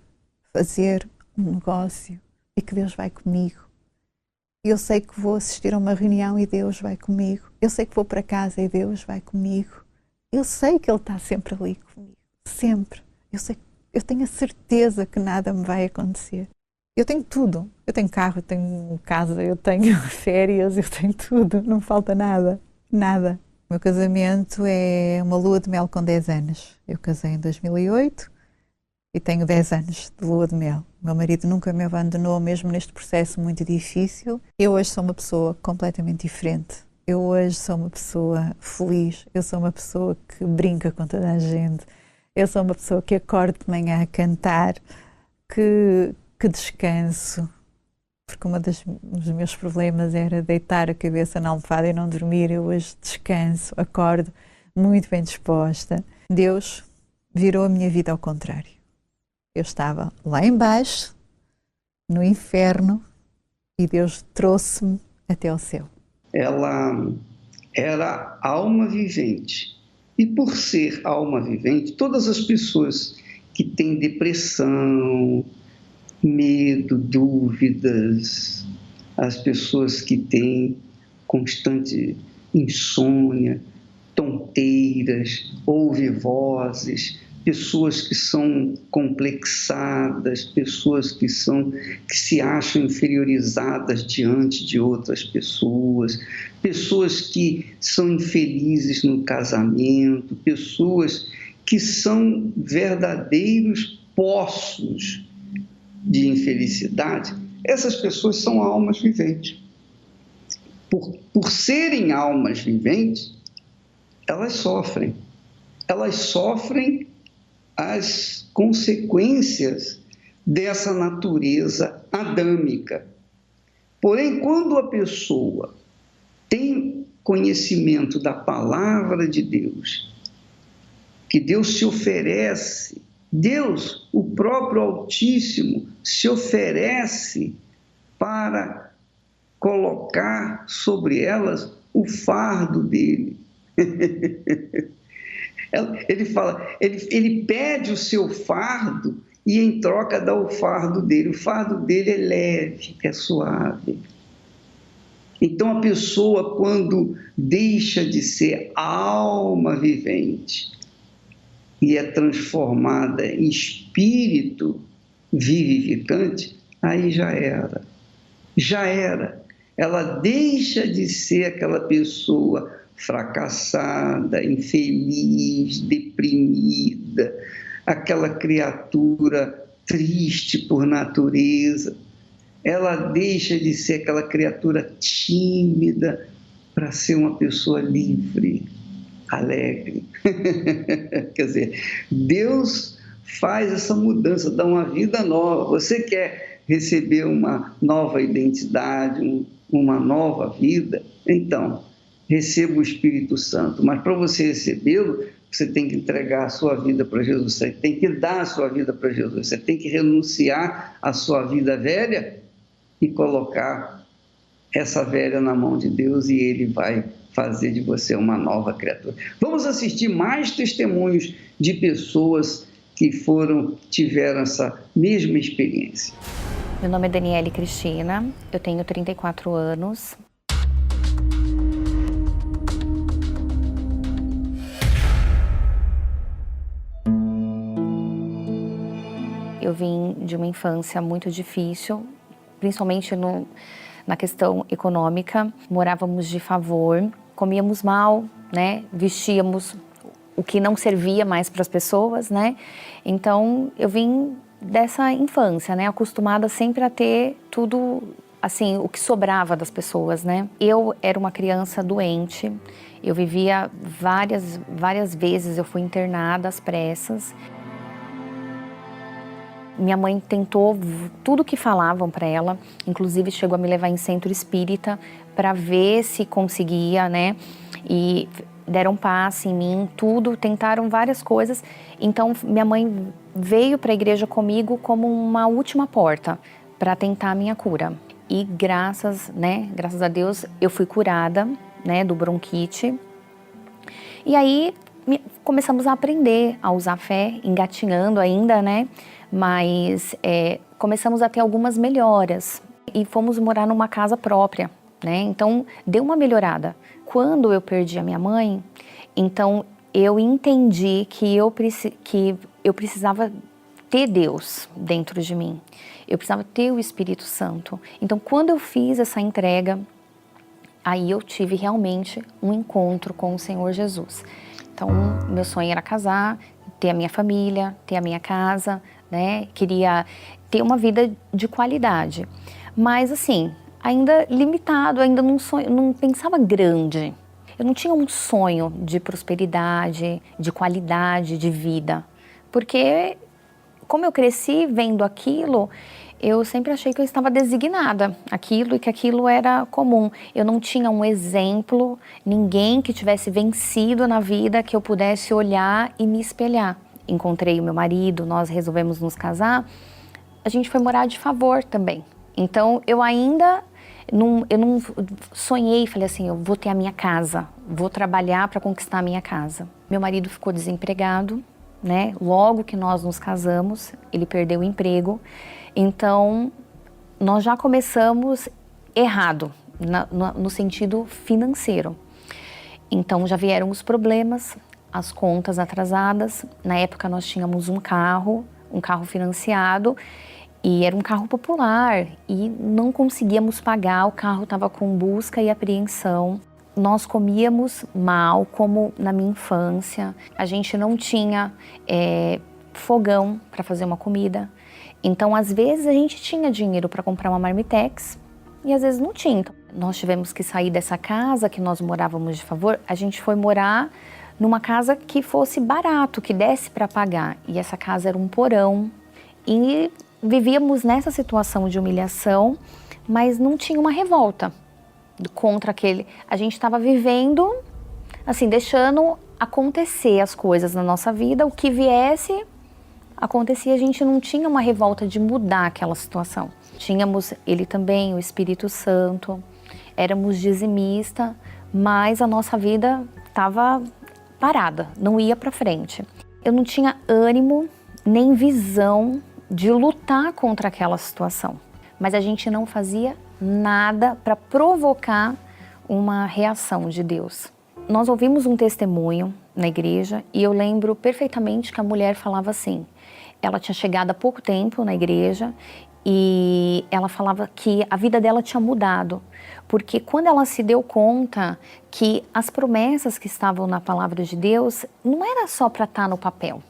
fazer um negócio e que Deus vai comigo. Eu sei que vou assistir a uma reunião e Deus vai comigo. Eu sei que vou para casa e Deus vai comigo. Eu sei que Ele está sempre ali comigo. Sempre. Eu tenho a certeza que nada me vai acontecer. Eu tenho tudo. Eu tenho carro, eu tenho casa, eu tenho férias, eu tenho tudo. Não falta nada. Nada. O meu casamento é uma lua de mel com 10 anos. Eu casei em 2008 e tenho 10 anos de lua de mel. O meu marido nunca me abandonou, mesmo neste processo muito difícil. Eu hoje sou uma pessoa completamente diferente. Eu hoje sou uma pessoa feliz. Eu sou uma pessoa que brinca com toda a gente. Eu sou uma pessoa que acordo de manhã a cantar, que descanso. Porque um dos meus problemas era deitar a cabeça na almofada e não dormir. Eu hoje descanso, acordo muito bem disposta. Deus virou a minha vida ao contrário. Eu estava lá embaixo, no inferno, e Deus trouxe-me até ao céu. Ela era alma vivente. E por ser alma vivente, todas as pessoas que têm depressão, medo, dúvidas, as pessoas que têm constante insônia, tonteiras, ouvem vozes, pessoas que são complexadas, pessoas que se acham inferiorizadas diante de outras pessoas, pessoas que são infelizes no casamento, pessoas que são verdadeiros poços de infelicidade. Essas pessoas são almas viventes. Por serem almas viventes, elas sofrem as consequências dessa natureza adâmica. Porém, quando a pessoa tem conhecimento da palavra de Deus, que Deus se oferece, Deus, o próprio Altíssimo, se oferece para colocar sobre elas o fardo dele. Ele fala, ele pede o seu fardo e em troca dá o fardo dele. O fardo dele é leve, é suave. Então a pessoa, quando deixa de ser alma vivente e é transformada em espírito vivificante, aí já era. Já era. Ela deixa de ser aquela pessoa fracassada, infeliz, deprimida, aquela criatura triste por natureza. Ela deixa de ser aquela criatura tímida para ser uma pessoa livre, alegre. Quer dizer, Deus faz essa mudança, dá uma vida nova. Você quer receber uma nova identidade, uma nova vida? Então, receba o Espírito Santo, mas para você recebê-lo, você tem que entregar a sua vida para Jesus, você tem que dar a sua vida para Jesus, você tem que renunciar à sua vida velha e colocar essa velha na mão de Deus e Ele vai fazer de você uma nova criatura. Vamos assistir mais testemunhos de pessoas que tiveram essa mesma experiência. Meu nome é Daniele Cristina, eu tenho 34 anos. Eu vim de uma infância muito difícil, principalmente na questão econômica. Morávamos de favor, comíamos mal, né? Vestíamos o que não servia mais para as pessoas, né? Então, eu vim dessa infância, né? Acostumada sempre a ter tudo, assim, o que sobrava das pessoas, né? Eu era uma criança doente, eu vivia várias vezes, eu fui internada às pressas. Minha mãe tentou tudo que falavam para ela, inclusive chegou a me levar em centro espírita para ver se conseguia, né? E deram passe em mim, tudo, tentaram várias coisas. Então, minha mãe veio para a igreja comigo como uma última porta para tentar a minha cura. E graças a Deus, eu fui curada, né, do bronquite. E aí, começamos a aprender a usar a fé, engatinhando ainda, né? Mas começamos a ter algumas melhoras e fomos morar numa casa própria, né? Então, deu uma melhorada. Quando eu perdi a minha mãe, então eu entendi que eu precisava ter Deus dentro de mim. Eu precisava ter o Espírito Santo. Então, quando eu fiz essa entrega, aí eu tive realmente um encontro com o Senhor Jesus. Então, meu sonho era casar, ter a minha família, ter a minha casa, né? Queria ter uma vida de qualidade, mas assim, ainda limitado, ainda não pensava grande. Eu não tinha um sonho de prosperidade, de qualidade de vida, porque como eu cresci vendo aquilo, eu sempre achei que eu estava designada aquilo e que aquilo era comum. Eu não tinha um exemplo, ninguém que tivesse vencido na vida que eu pudesse olhar e me espelhar. Encontrei o meu marido, nós resolvemos nos casar, a gente foi morar de favor também. Então, eu não sonhei, falei assim, eu vou ter a minha casa, vou trabalhar para conquistar a minha casa. Meu marido ficou desempregado, né? Logo que nós nos casamos, ele perdeu o emprego. Então, nós já começamos errado, no sentido financeiro. Então, já vieram os problemas, as contas atrasadas. Na época, nós tínhamos um carro financiado, e era um carro popular, e não conseguíamos pagar, o carro estava com busca e apreensão. Nós comíamos mal, como na minha infância. A gente não tinha fogão para fazer uma comida. Então, às vezes, a gente tinha dinheiro para comprar uma marmitex e às vezes não tinha. Então, nós tivemos que sair dessa casa que nós morávamos de favor. A gente foi morar numa casa que fosse barato, que desse para pagar. E essa casa era um porão. E vivíamos nessa situação de humilhação, mas não tinha uma revolta contra aquele. A gente estava vivendo, assim, deixando acontecer as coisas na nossa vida. O que viesse, acontecia. A gente não tinha uma revolta de mudar aquela situação. Tínhamos ele também, o Espírito Santo, éramos dizimista, mas a nossa vida estava parada, não ia para frente. Eu não tinha ânimo nem visão de lutar contra aquela situação, mas a gente não fazia nada para provocar uma reação de Deus. Nós ouvimos um testemunho na igreja e eu lembro perfeitamente que a mulher falava assim, ela tinha chegado há pouco tempo na igreja e ela falava que a vida dela tinha mudado, porque quando ela se deu conta que as promessas que estavam na palavra de Deus não era só para estar no papel,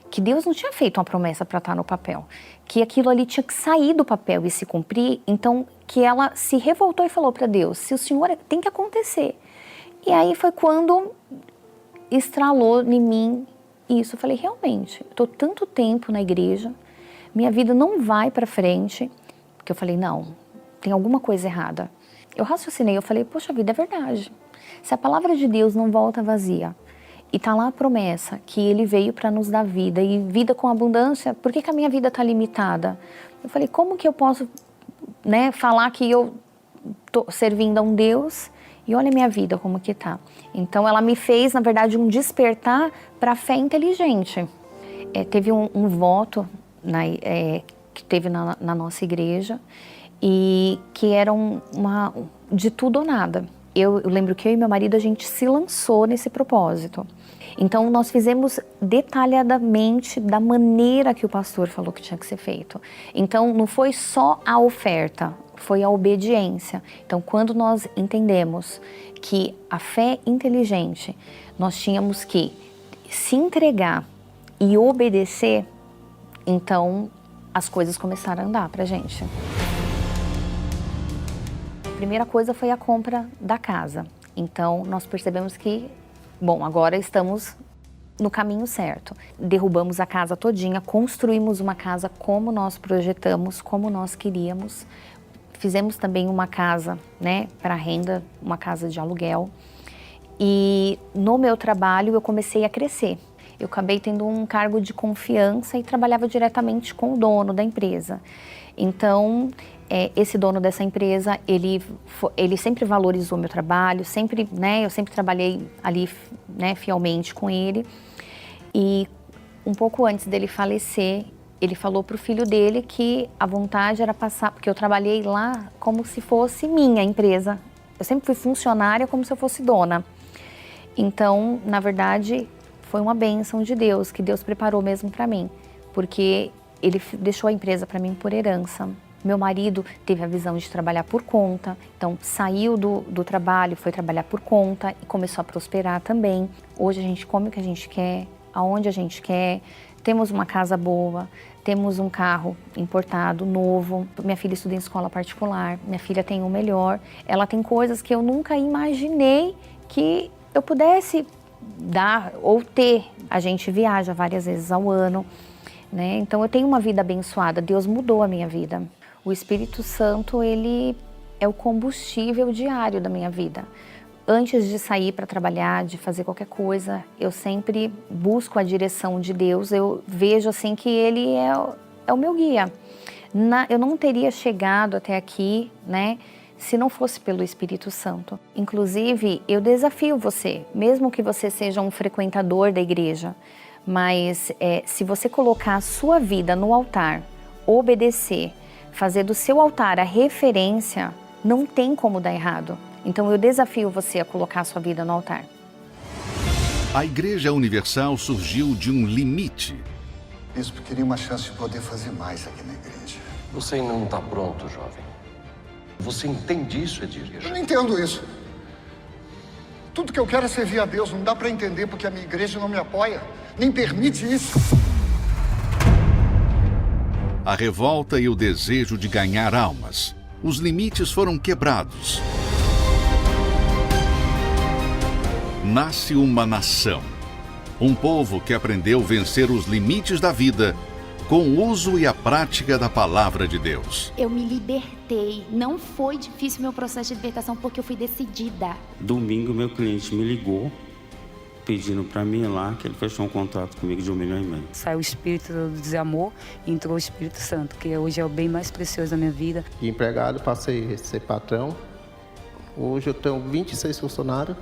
que Deus não tinha feito uma promessa para estar no papel, que aquilo ali tinha que sair do papel e se cumprir, então que ela se revoltou e falou para Deus, se o Senhor tem que acontecer. E aí foi quando estralou em mim isso. Eu falei, realmente, eu estou tanto tempo na igreja, minha vida não vai para frente, porque eu falei, não, tem alguma coisa errada. Eu raciocinei, eu falei, poxa vida, é verdade. Se a palavra de Deus não volta vazia, e está lá a promessa que Ele veio para nos dar vida, e vida com abundância, por que a minha vida está limitada? Eu falei, como que eu posso, né, falar que eu estou servindo a um Deus e olha a minha vida como que está? Então ela me fez, na verdade, um despertar para a fé inteligente. Teve um voto que teve na nossa igreja, e que era de tudo ou nada. Eu lembro que eu e meu marido, a gente se lançou nesse propósito. Então, nós fizemos detalhadamente da maneira que o pastor falou que tinha que ser feito. Então, não foi só a oferta, foi a obediência. Então, quando nós entendemos que a fé inteligente, nós tínhamos que se entregar e obedecer, então as coisas começaram a andar pra gente. A primeira coisa foi a compra da casa. Então, nós percebemos que, bom, agora estamos no caminho certo. Derrubamos a casa todinha, construímos uma casa como nós projetamos, como nós queríamos. Fizemos também uma casa, né, para renda, uma casa de aluguel. E no meu trabalho eu comecei a crescer. Eu acabei tendo um cargo de confiança e trabalhava diretamente com o dono da empresa. Então, esse dono dessa empresa, ele sempre valorizou meu trabalho, sempre, né, eu sempre trabalhei ali, né, fielmente com ele. E um pouco antes dele falecer, ele falou para o filho dele que a vontade era passar, porque eu trabalhei lá como se fosse minha empresa. Eu sempre fui funcionária como se eu fosse dona. Então, na verdade, foi uma bênção de Deus, que Deus preparou mesmo para mim, porque ele deixou a empresa para mim por herança. Meu marido teve a visão de trabalhar por conta, então saiu do trabalho, foi trabalhar por conta e começou a prosperar também. Hoje a gente come o que a gente quer, aonde a gente quer, temos uma casa boa, temos um carro importado, novo. Minha filha estuda em escola particular, minha filha tem o melhor. Ela tem coisas que eu nunca imaginei que eu pudesse dar ou ter. A gente viaja várias vezes ao ano, né? Então eu tenho uma vida abençoada, Deus mudou a minha vida. O Espírito Santo, ele é o combustível diário da minha vida. Antes de sair para trabalhar, de fazer qualquer coisa, eu sempre busco a direção de Deus. Eu vejo assim que Ele é o meu guia. Eu não teria chegado até aqui, né, se não fosse pelo Espírito Santo. Inclusive, eu desafio você, mesmo que você seja um frequentador da igreja, Mas se você colocar a sua vida no altar, obedecer, fazer do seu altar a referência, não tem como dar errado. Então eu desafio você a colocar a sua vida no altar. A Igreja Universal surgiu de um limite. Bispo, queria uma chance de poder fazer mais aqui na igreja. Você ainda não está pronto, jovem. Você entende isso, Edir? Eu não entendo isso. Tudo que eu quero é servir a Deus. Não dá para entender porque a minha igreja não me apoia, nem permite isso. A revolta e o desejo de ganhar almas. Os limites foram quebrados. Nasce uma nação. Um povo que aprendeu a vencer os limites da vida com o uso e a prática da palavra de Deus. Eu me libertei. Não foi difícil meu processo de libertação porque eu fui decidida. Domingo, meu cliente me ligou, pedindo para mim ir lá, que ele fechou um contrato comigo de 1,5 milhão. Saiu o espírito do desamor e entrou o Espírito Santo, que hoje é o bem mais precioso da minha vida. De empregado, passei a ser patrão. Hoje eu tenho 26 funcionários,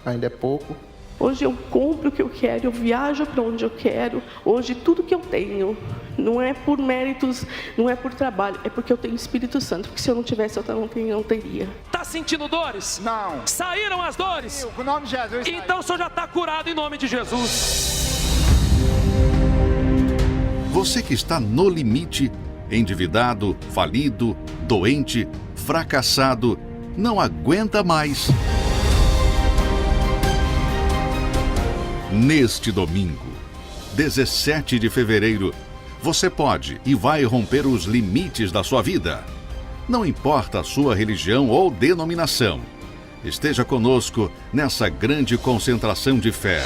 ainda é pouco. Hoje eu compro o que eu quero, eu viajo para onde eu quero. Hoje tudo que eu tenho não é por méritos, não é por trabalho, é porque eu tenho Espírito Santo. Porque se eu não tivesse, eu não teria. Tá sentindo dores? Não. Saíram as dores? Com o nome de Jesus. Então o senhor já está curado em nome de Jesus. Você que está no limite, endividado, falido, doente, fracassado, não aguenta mais. Neste domingo, 17 de fevereiro, você pode e vai romper os limites da sua vida. Não importa a sua religião ou denominação. Esteja conosco nessa grande concentração de fé.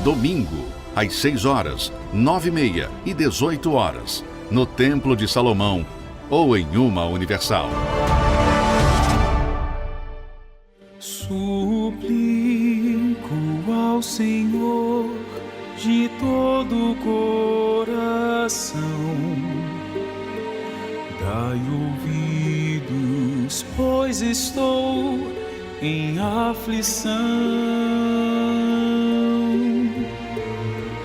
Domingo, às 6 horas, 9h30 e 18 horas, no Templo de Salomão ou em uma Universal. Suplico ao Senhor de todo o coração, dai ouvidos, pois estou em aflição.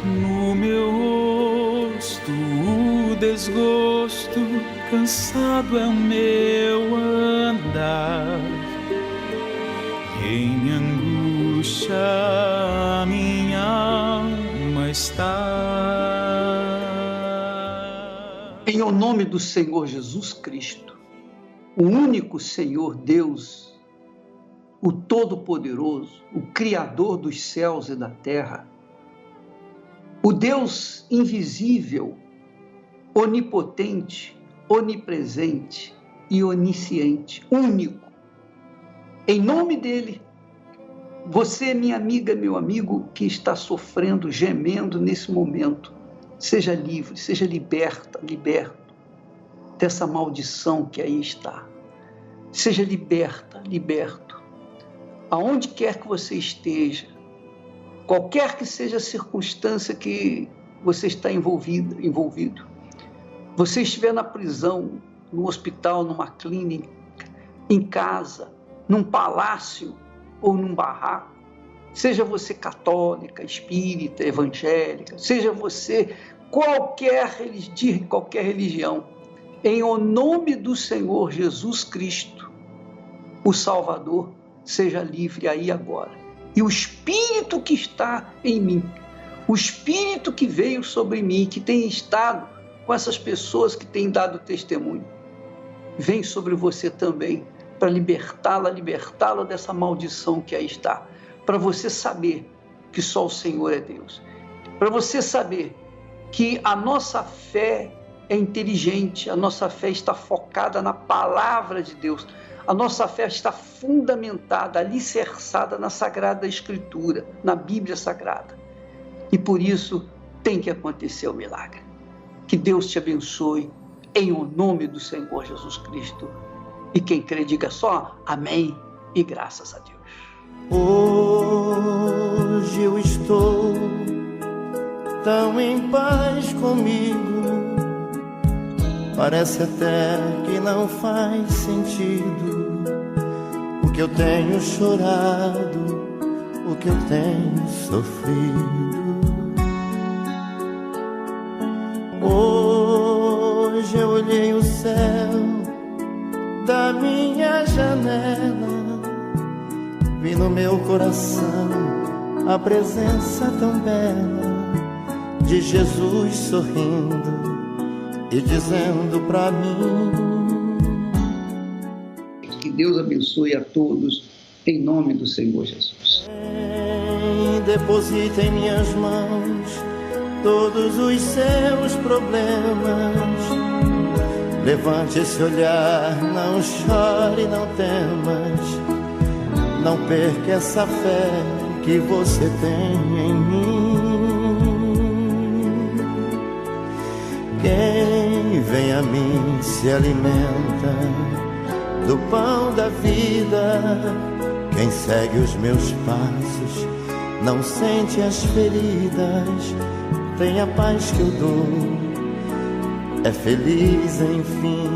No meu rosto o desgosto, cansado é o meu andar. Em angústia a minha alma está. Em o nome do Senhor Jesus Cristo, o único Senhor Deus, o Todo-Poderoso, o Criador dos céus e da terra, o Deus invisível, onipotente, onipresente e onisciente, único. Em nome dele, você, minha amiga, meu amigo, que está sofrendo, gemendo nesse momento, seja livre, seja liberto dessa maldição que aí está. Seja liberto. Aonde quer que você esteja, qualquer que seja a circunstância que você está envolvido. Você estiver na prisão, no hospital, numa clínica, em casa, num palácio ou num barraco, seja você católica, espírita, evangélica, seja você de qualquer religião, em o nome do Senhor Jesus Cristo, o Salvador, seja livre aí agora. E o Espírito que está em mim, o Espírito que veio sobre mim, que tem estado com essas pessoas que têm dado testemunho, vem sobre você também, para libertá-la dessa maldição que aí está, para você saber que só o Senhor é Deus, para você saber que a nossa fé é inteligente, a nossa fé está focada na palavra de Deus, a nossa fé está fundamentada, alicerçada na Sagrada Escritura, na Bíblia Sagrada, e por isso tem que acontecer o milagre. Que Deus te abençoe, em o nome do Senhor Jesus Cristo. E quem crê, diga só amém e graças a Deus. Hoje eu estou tão em paz comigo, parece até que não faz sentido o que eu tenho chorado o que eu tenho sofrido. Hoje eu olhei o céu da minha janela, vi no meu coração a presença tão bela de Jesus sorrindo e dizendo pra mim: que Deus abençoe a todos, em nome do Senhor Jesus. Deposita em minhas mãos todos os seus problemas. Levante esse olhar, não chore, não temas. Não perca essa fé que você tem em mim. Quem vem a mim se alimenta do pão da vida. Quem segue os meus passos não sente as feridas. Tem a paz que eu dou, é feliz enfim.